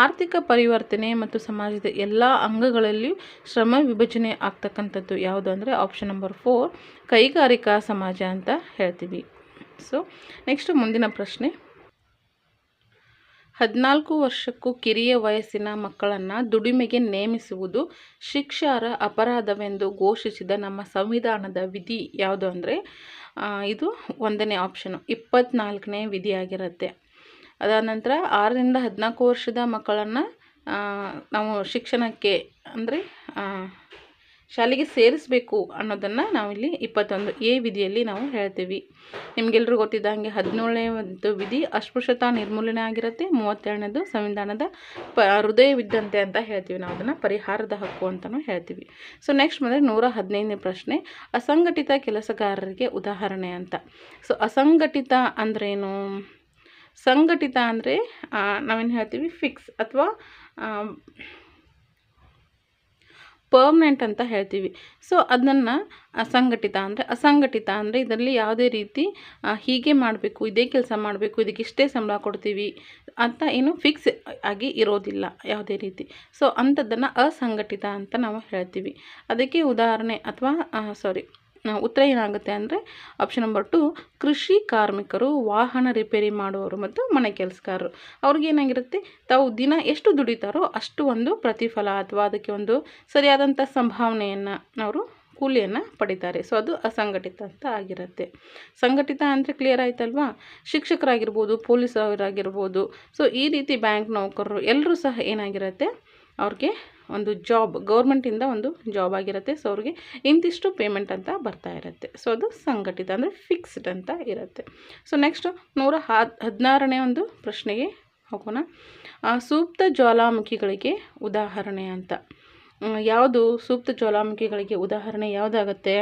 ಆರ್ಥಿಕ ಪರಿವರ್ತನೆ ಮತ್ತು ಸಮಾಜದ ಎಲ್ಲ ಅಂಗಗಳಲ್ಲಿಯೂ ಶ್ರಮ ವಿಭಜನೆ ಆಗ್ತಕ್ಕಂಥದ್ದು ಯಾವುದು ಅಂದರೆ ಆಪ್ಷನ್ ನಂಬರ್ 4 ಕೈಗಾರಿಕಾ ಸಮಾಜ ಅಂತ ಹೇಳ್ತೀವಿ. ಸೊ ನೆಕ್ಸ್ಟ್ ಮುಂದಿನ ಪ್ರಶ್ನೆ, 14 ವರ್ಷಕ್ಕೂ ಕಿರಿಯ ವಯಸ್ಸಿನ ಮಕ್ಕಳನ್ನು ದುಡಿಮೆಗೆ ನೇಮಿಸುವುದು ಶಿಕ್ಷಾರ್ಹ ಅಪರಾಧವೆಂದು ಘೋಷಿಸಿದ ನಮ್ಮ ಸಂವಿಧಾನದ ವಿಧಿ ಯಾವುದು ಅಂದರೆ ಇದು 1ನೇ ಆಪ್ಷನು 24ನೇ ವಿಧಿಯಾಗಿರುತ್ತೆ. ಅದಾದ ನಂತರ 6ರಿಂದ 14 ವರ್ಷದ ಮಕ್ಕಳನ್ನು ನಾವು ಶಿಕ್ಷಣಕ್ಕೆ ಅಂದರೆ ಶಾಲೆಗೆ ಸೇರಿಸಬೇಕು ಅನ್ನೋದನ್ನು ನಾವಿಲ್ಲಿ 21A ವಿಧಿಯಲ್ಲಿ ನಾವು ಹೇಳ್ತೀವಿ. ನಿಮಗೆಲ್ಲರೂ ಗೊತ್ತಿದ್ದಂಗೆ 17ನೇ ವಿಧಿ ಅಸ್ಪೃಶ್ಯತಾ ನಿರ್ಮೂಲನೆ ಆಗಿರುತ್ತೆ. 32ನೇದು ಸಂವಿಧಾನದ ಹೃದಯವಿದ್ದಂತೆ ಅಂತ ಹೇಳ್ತೀವಿ, ನಾವು ಅದನ್ನು ಪರಿಹಾರದ ಹಕ್ಕು ಅಂತಲೂ ಹೇಳ್ತೀವಿ. ಸೊ ನೆಕ್ಸ್ಟ್ ಬಂದರೆ 115ನೇ ಪ್ರಶ್ನೆ, ಅಸಂಘಟಿತ ಕೆಲಸಗಾರರಿಗೆ ಉದಾಹರಣೆ ಅಂತ. ಸೊ ಅಸಂಘಟಿತ ಅಂದ್ರೇನು? ಸಂಘಟಿತ ಅಂದರೆ ನಾವೇನು ಹೇಳ್ತೀವಿ ಫಿಕ್ಸ್ ಅಥವಾ ಪರ್ಮನೆಂಟ್ ಅಂತ ಹೇಳ್ತೀವಿ. ಸೊ ಅದನ್ನು ಅಸಂಘಟಿತ ಅಂದರೆ ಇದರಲ್ಲಿ ಯಾವುದೇ ರೀತಿ ಹೀಗೆ ಮಾಡಬೇಕು, ಇದೇ ಕೆಲಸ ಮಾಡಬೇಕು, ಇದಕ್ಕಿಷ್ಟೇ ಸಂಬಳ ಕೊಡ್ತೀವಿ ಅಂತ ಏನು ಫಿಕ್ಸ್ ಆಗಿ ಇರೋದಿಲ್ಲ ಯಾವುದೇ ರೀತಿ. ಸೊ ಅಂಥದ್ದನ್ನು ಅಸಂಘಟಿತ ಅಂತ ನಾವು ಹೇಳ್ತೀವಿ. ಅದಕ್ಕೆ ಉದಾಹರಣೆ ಅಥವಾ ಉತ್ತರ ಏನಾಗುತ್ತೆ ಅಂದರೆ ಆಪ್ಷನ್ ನಂಬರ್ 2 ಕೃಷಿ ಕಾರ್ಮಿಕರು, ವಾಹನ ರಿಪೇರಿ ಮಾಡುವವರು ಮತ್ತು ಮನೆ ಕೆಲಸಗಾರರು. ಅವ್ರಿಗೇನಾಗಿರುತ್ತೆ, ತಾವು ದಿನ ಎಷ್ಟು ದುಡಿತಾರೋ ಅಷ್ಟು ಒಂದು ಪ್ರತಿಫಲ ಅಥವಾ ಅದಕ್ಕೆ ಒಂದು ಸರಿಯಾದಂಥ ಸಂಭಾವನೆಯನ್ನು ಅವರು ಕೂಲಿಯನ್ನು ಪಡಿತಾರೆ. ಸೊ ಅದು ಅಸಂಘಟಿತ ಅಂತ ಆಗಿರುತ್ತೆ. ಸಂಘಟಿತ ಅಂದರೆ ಕ್ಲಿಯರ್ ಆಯ್ತಲ್ವಾ? ಶಿಕ್ಷಕರಾಗಿರ್ಬೋದು, ಪೊಲೀಸರಾಗಿರ್ಬೋದು, ಸೊ ಈ ರೀತಿ ಬ್ಯಾಂಕ್ ನೌಕರರು ಎಲ್ಲರೂ ಸಹ ಏನಾಗಿರುತ್ತೆ, ಅವ್ರಿಗೆ ಒಂದು ಜಾಬ್ ಗೌರ್ಮೆಂಟಿಂದ ಒಂದು ಜಾಬ್ ಆಗಿರುತ್ತೆ. ಸೊ ಅವ್ರಿಗೆ ಇಂತಿಷ್ಟು ಪೇಮೆಂಟ್ ಅಂತ ಬರ್ತಾ ಇರುತ್ತೆ. ಸೊ ಅದು ಸಂಘಟಿತ ಅಂದರೆ ಫಿಕ್ಸ್ಡ್ ಅಂತ ಇರುತ್ತೆ. ಸೊ ನೆಕ್ಸ್ಟ್ 116ನೇ ಒಂದು ಪ್ರಶ್ನೆಗೆ ಹೋಗೋಣ. ಸೂಕ್ತ ಜ್ವಾಲಾಮುಖಿಗಳಿಗೆ ಉದಾಹರಣೆ ಅಂತ. ಯಾವುದು ಸೂಕ್ತ ಜ್ವಾಲಾಮುಖಿಗಳಿಗೆ ಉದಾಹರಣೆ ಯಾವುದಾಗುತ್ತೆ?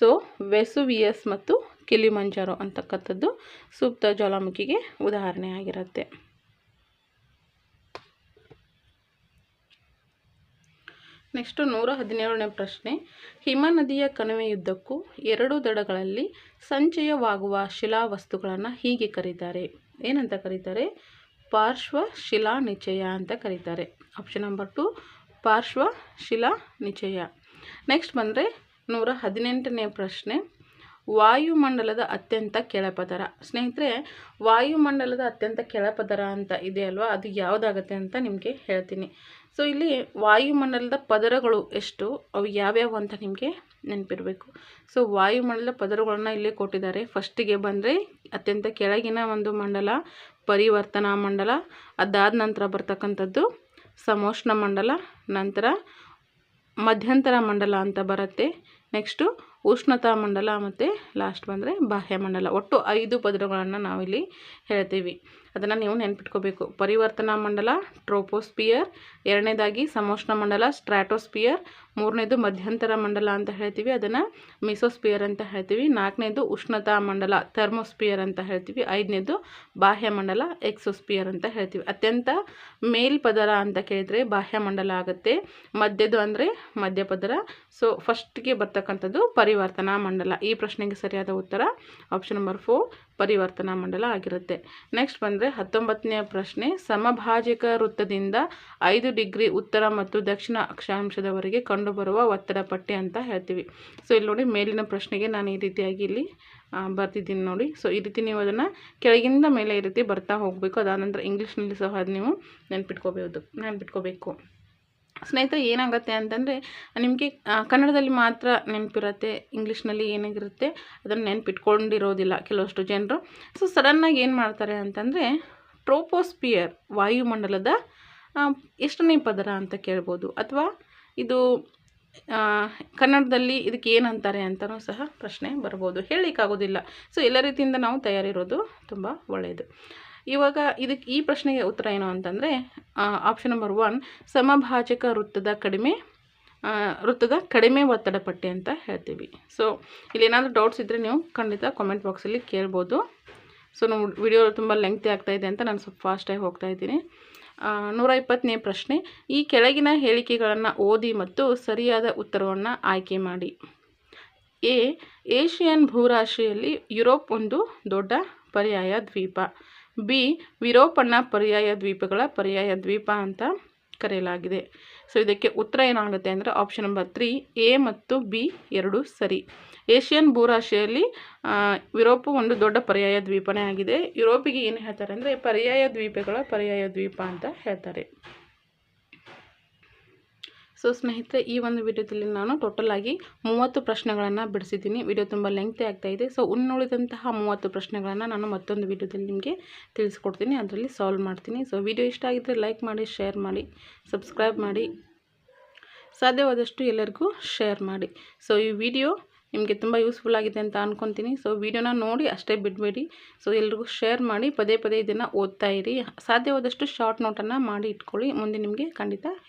ಸೊ ವೆಸುವಿಯಸ್ ಮತ್ತು ಕಿಲಿಮಂಜಾರೋ ಅಂತಕ್ಕಂಥದ್ದು ಸೂಕ್ತ ಜ್ವಾಲಾಮುಖಿಗೆ ಉದಾಹರಣೆ ಆಗಿರುತ್ತೆ. ನೆಕ್ಸ್ಟು 117ನೇ ಪ್ರಶ್ನೆ, ಹಿಮನದಿಯ ಕಣಿವೆಯುದ್ದಕ್ಕೂ 2 ದಡಗಳಲ್ಲಿ ಸಂಚಯವಾಗುವ ಶಿಲಾವಸ್ತುಗಳನ್ನು ಹೀಗೆ ಕರೀತಾರೆ. ಏನಂತ ಕರೀತಾರೆ? ಪಾರ್ಶ್ವ ಶಿಲಾ ನಿಚಯ ಅಂತ ಕರೀತಾರೆ. ಆಪ್ಷನ್ ನಂಬರ್ 2 ಪಾರ್ಶ್ವ ಶಿಲಾ ನಿಚಯ. ನೆಕ್ಸ್ಟ್ ಬಂದರೆ 118ನೇ ಪ್ರಶ್ನೆ, ವಾಯುಮಂಡಲದ ಅತ್ಯಂತ ಕೆಳಪದರ. ಸ್ನೇಹಿತರೆ, ವಾಯುಮಂಡಲದ ಅತ್ಯಂತ ಕೆಳಪದರ ಅಂತ ಇದೆಯಲ್ವಾ, ಅದು ಯಾವುದಾಗುತ್ತೆ ಅಂತ ನಿಮಗೆ ಹೇಳ್ತೀನಿ. ಸೊ ಇಲ್ಲಿ ವಾಯುಮಂಡಲದ ಪದರಗಳು ಎಷ್ಟು, ಅವು ಯಾವ್ಯಾವು ಅಂತ ನಿಮಗೆ ನೆನಪಿರಬೇಕು. ಸೊ ವಾಯುಮಂಡಲದ ಪದರಗಳನ್ನ ಇಲ್ಲಿ ಕೊಟ್ಟಿದ್ದಾರೆ. ಫಸ್ಟಿಗೆ ಬಂದರೆ ಅತ್ಯಂತ ಕೆಳಗಿನ ಒಂದು ಮಂಡಲ ಪರಿವರ್ತನಾ ಮಂಡಲ, ಅದಾದ ನಂತರ ಬರ್ತಕ್ಕಂಥದ್ದು ಸಮೋಷ್ಣ ಮಂಡಲ, ನಂತರ ಮಧ್ಯಂತರ ಮಂಡಲ ಅಂತ ಬರುತ್ತೆ, ನೆಕ್ಸ್ಟು ಉಷ್ಣತಾ ಮಂಡಲ, ಮತ್ತು ಲಾಸ್ಟ್ ಬಂದರೆ ಬಾಹ್ಯಮಂಡಲ. ಒಟ್ಟು 5 ಪದರಗಳನ್ನು ನಾವಿಲ್ಲಿ ಹೇಳ್ತೀವಿ. ಅದನ್ನು ನೀವು ನೆನ್ಪಿಟ್ಕೋಬೇಕು. ಪರಿವರ್ತನಾ ಮಂಡಲ ಟ್ರೋಪೋಸ್ಪಿಯರ್, ಎರಡನೇದಾಗಿ ಸಮೋಷ್ಣ ಮಂಡಲ ಸ್ಟ್ರಾಟೋಸ್ಪಿಯರ್, ಮೂರನೇದು ಮಧ್ಯಂತರ ಮಂಡಲ ಅಂತ ಹೇಳ್ತೀವಿ, ಅದನ್ನು ಮಿಸೋಸ್ಪಿಯರ್ ಅಂತ ಹೇಳ್ತೀವಿ, ನಾಲ್ಕನೇದು ಉಷ್ಣತಾ ಮಂಡಲ ಥರ್ಮೋಸ್ಪಿಯರ್ ಅಂತ ಹೇಳ್ತೀವಿ, ಐದನೇದು ಬಾಹ್ಯಮಂಡಲ ಎಕ್ಸೋಸ್ಪಿಯರ್ ಅಂತ ಹೇಳ್ತೀವಿ. ಅತ್ಯಂತ ಮೇಲ್ಪದರ ಅಂತ ಕೇಳಿದರೆ ಬಾಹ್ಯಮಂಡಲ ಆಗುತ್ತೆ, ಮಧ್ಯದು ಅಂದರೆ ಮಧ್ಯಪದರ. ಸೊ ಫಸ್ಟ್ಗೆ ಬರ್ತಕ್ಕಂಥದ್ದು ಪರಿವರ್ತನಾ ಮಂಡಲ. ಈ ಪ್ರಶ್ನೆಗೆ ಸರಿಯಾದ ಉತ್ತರ ಆಪ್ಷನ್ ನಂಬರ್ 4 ಪರಿವರ್ತನಾ ಮಂಡಲ ಆಗಿರುತ್ತೆ. ನೆಕ್ಸ್ಟ್ ಬಂದರೆ 19ನೇ ಪ್ರಶ್ನೆ, ಸಮಭಾಜಕ ವೃತ್ತದಿಂದ 5 ಡಿಗ್ರಿ ಉತ್ತರ ಮತ್ತು ದಕ್ಷಿಣ ಅಕ್ಷಾಂಶದವರೆಗೆ ಕಂಡುಬರುವ ಒತ್ತಡ ಪಟ್ಟಿ ಅಂತ ಹೇಳ್ತೀವಿ. ಸೊ ಇಲ್ಲಿ ನೋಡಿ, ಮೇಲಿನ ಪ್ರಶ್ನೆಗೆ ನಾನು ಈ ರೀತಿಯಾಗಿ ಇಲ್ಲಿ ಬರ್ತಿದ್ದೀನಿ ನೋಡಿ. ಸೊ ಈ ರೀತಿ ನೀವು ಅದನ್ನು ಕೆಳಗಿಂದ ಮೇಲೆ ಈ ರೀತಿ ಬರ್ತಾ ಹೋಗಬೇಕು. ಅದಾದ ನಂತರ ಇಂಗ್ಲೀಷ್ನಲ್ಲಿ ಸಹ ಅದು ನೀವು ನೆನ್ಪಿಟ್ಕೋಬೇಕು. ಸ್ನೇಹಿತರೆ, ಏನಾಗುತ್ತೆ ಅಂತಂದರೆ ನಿಮಗೆ ಕನ್ನಡದಲ್ಲಿ ಮಾತ್ರ ನೆನಪಿರುತ್ತೆ, ಇಂಗ್ಲೀಷ್ನಲ್ಲಿ ಏನಾಗಿರುತ್ತೆ ಅದನ್ನು ನೆನಪಿಟ್ಕೊಂಡಿರೋದಿಲ್ಲ ಕೆಲವಷ್ಟು ಜನರು. ಸೊ ಸಡನ್ನಾಗಿ ಏನು ಮಾಡ್ತಾರೆ ಅಂತಂದರೆ ಟ್ರೋಪೋಸ್ಪಿಯರ್ ವಾಯುಮಂಡಲದ ಎಷ್ಟನೇ ಪದರ ಅಂತ ಕೇಳ್ಬೋದು, ಅಥವಾ ಇದು ಕನ್ನಡದಲ್ಲಿ ಇದಕ್ಕೆ ಏನಂತಾರೆ ಅಂತಲೂ ಸಹ ಪ್ರಶ್ನೆ ಬರ್ಬೋದು, ಹೇಳಲಿಕ್ಕಾಗೋದಿಲ್ಲ. ಸೊ ಎಲ್ಲ ರೀತಿಯಿಂದ ನಾವು ತಯಾರಿರೋದು ತುಂಬ ಒಳ್ಳೆಯದು. ಇವಾಗ ಈ ಪ್ರಶ್ನೆಗೆ ಉತ್ತರ ಏನು ಅಂತಂದರೆ ಆಪ್ಷನ್ ನಂಬರ್ 1 ಸಮಭಾಜಕ ವೃತ್ತದ ಕಡಿಮೆ ಒತ್ತಡ ಪಟ್ಟಿ ಅಂತ ಹೇಳ್ತೀವಿ. ಸೊ ಇಲ್ಲಿ ಏನಾದರೂ ಡೌಟ್ಸ್ ಇದ್ದರೆ ನೀವು ಖಂಡಿತ ಕಾಮೆಂಟ್ ಬಾಕ್ಸಲ್ಲಿ ಕೇಳ್ಬೋದು. ಸೊ ನಾವು ವಿಡಿಯೋ ತುಂಬ ಲೆಂಗ್ತಿ ಆಗ್ತಾಯಿದೆ ಅಂತ ನಾನು ಸ್ವಲ್ಪ ಫಾಸ್ಟಾಗಿ ಹೋಗ್ತಾ ಇದ್ದೀನಿ. 120ನೇ ಪ್ರಶ್ನೆ, ಈ ಕೆಳಗಿನ ಹೇಳಿಕೆಗಳನ್ನು ಓದಿ ಮತ್ತು ಸರಿಯಾದ ಉತ್ತರವನ್ನು ಆಯ್ಕೆ ಮಾಡಿ. ಎ, ಏಷಿಯನ್ ಭೂರಾಶಿಯಲ್ಲಿ ಯುರೋಪ್ ಒಂದು ದೊಡ್ಡ ಪರ್ಯಾಯ ದ್ವೀಪ. ಬಿ, ವಿರೋಪನ್ನ ಪರ್ಯಾಯ ದ್ವೀಪಗಳ ಪರ್ಯಾಯ ದ್ವೀಪ ಅಂತ ಕರೆಯಲಾಗಿದೆ. ಸೊ ಇದಕ್ಕೆ ಉತ್ತರ ಏನಾಗುತ್ತೆ ಅಂದರೆ ಆಪ್ಷನ್ ನಂಬರ್ 3 ಎ ಮತ್ತು ಬಿ ಎರಡೂ ಸರಿ. ಏಷಿಯನ್ ಭೂರಾಶಿಯಲ್ಲಿ ಯುರೋಪು ಒಂದು ದೊಡ್ಡ ಪರ್ಯಾಯ ದ್ವೀಪನೇ ಆಗಿದೆ. ಯುರೋಪಿಗೆ ಏನು ಹೇಳ್ತಾರೆ ಅಂದರೆ ಪರ್ಯಾಯ ದ್ವೀಪಗಳ ಪರ್ಯಾಯ ದ್ವೀಪ ಅಂತ ಹೇಳ್ತಾರೆ. ಸೊ ಸ್ನೇಹಿತರೆ, ಈ ಒಂದು ವಿಡಿಯೋದಲ್ಲಿ ನಾನು ಟೋಟಲಾಗಿ 30 ಪ್ರಶ್ನೆಗಳನ್ನು ಬಿಡಿಸಿದ್ದೀನಿ. ವಿಡಿಯೋ ತುಂಬ ಲೆಂಗ್ತಿ ಆಗ್ತಾಯಿದೆ. ಸೊ ಉಳಿದಂತಹ 30 ಪ್ರಶ್ನೆಗಳನ್ನು ನಾನು ಮತ್ತೊಂದು ವಿಡಿಯೋದಲ್ಲಿ ನಿಮಗೆ ತಿಳಿಸ್ಕೊಡ್ತೀನಿ, ಅದರಲ್ಲಿ ಸಾಲ್ವ್ ಮಾಡ್ತೀನಿ. ಸೊ ವಿಡಿಯೋ ಇಷ್ಟ ಆಗಿದ್ದರೆ ಲೈಕ್ ಮಾಡಿ, ಶೇರ್ ಮಾಡಿ, ಸಬ್ಸ್ಕ್ರೈಬ್ ಮಾಡಿ, ಸಾಧ್ಯವಾದಷ್ಟು ಎಲ್ಲರಿಗೂ ಶೇರ್ ಮಾಡಿ. ಸೊ ಈ ವಿಡಿಯೋ ನಿಮಗೆ ತುಂಬ ಯೂಸ್ಫುಲ್ ಆಗಿದೆ ಅಂತ ಅಂದ್ಕೊತೀನಿ. ಸೊ ವಿಡಿಯೋನ ನೋಡಿ ಅಷ್ಟೇ ಬಿಡಬೇಡಿ. ಸೊ ಎಲ್ರಿಗೂ ಶೇರ್ ಮಾಡಿ, ಪದೇ ಪದೇ ಇದನ್ನು ಓದ್ತಾ ಇರಿ. ಸಾಧ್ಯವಾದಷ್ಟು ಶಾರ್ಟ್ ನೋಟನ್ನು ಮಾಡಿ ಇಟ್ಕೊಳ್ಳಿ, ಮುಂದೆ ನಿಮಗೆ ಖಂಡಿತ